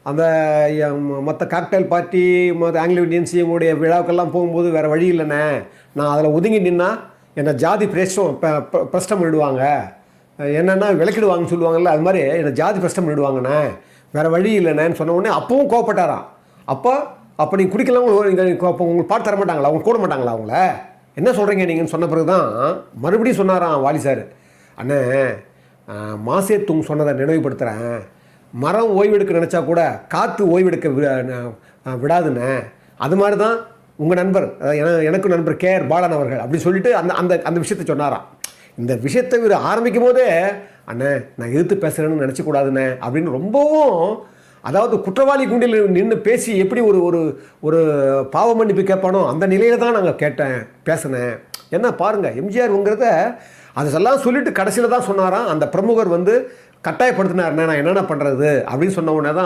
அந்த மற்ற cocktail party மற்ற ஆங்கிலோ இண்டியன்ஸ் இவங்களுடைய விழாக்கெல்லாம் போகும்போது வேறு வழி இல்லைண்ணே, நான் அதில் ஒதுங்கி நின்னா என்னை ஜாதி பிரஷ்டம் பண்ணிடுவாங்க, என்னென்னா விளக்கிடுவாங்கன்னு சொல்லுவாங்கல்ல, அது மாதிரி என்னை ஜாதி பிரஷ்டம் பண்ணிடுவாங்கண்ணே, வேறு வழி இல்லைண்ணேன்னு சொன்ன உடனே அப்பவும் கோவப்பட்டாராம். அப்போ நீங்கள் குடிக்கலாம், அப்போ உங்களுக்கு பாட்டு தர மாட்டாங்களா, அவங்க கூட மாட்டாங்களா, அவங்கள என்ன சொல்கிறீங்க நீங்கன்னு சொன்ன பிறகு தான் மறுபடியும் சொன்னாராம் வாலி சார், அண்ணே மாசே துங் சொன்னதை நினைவுபடுத்துகிறேன், மரம் ஓய்வெடுக்க நினச்சா கூட காற்று ஓய்வெடுக்க விடாதுண்ணே, அது மாதிரி தான் உங்கள் நண்பர், எனக்கு நண்பர் கேஆர் பாலன் அவர்கள் அப்படி சொல்லிட்டு அந்த அந்த அந்த விஷயத்தை சொன்னாராம். இந்த விஷயத்தை இவர் ஆரம்பிக்கும் போதே அண்ணே நான் எதிர்த்து பேசுகிறேன்னு நினச்சக்கூடாதுண்ணே அப்படின்னு ரொம்பவும், அதாவது குற்றவாளி கூண்டில் நின்று பேசி எப்படி ஒரு ஒரு ஒரு பாவ மன்னிப்பு கேட்பானோ அந்த நிலையில் தான் நாங்கள் பேசினேன். என்ன பாருங்கள், எம்ஜிஆருங்கிறத அதெல்லாம் சொல்லிட்டு கடைசியில் தான் சொன்னாராம், அந்த பிரமுகர் வந்து கட்டாயப்படுத்தினார்ண்ணே நான் என்னென்ன பண்ணுறது அப்படின்னு சொன்ன உடனே தான்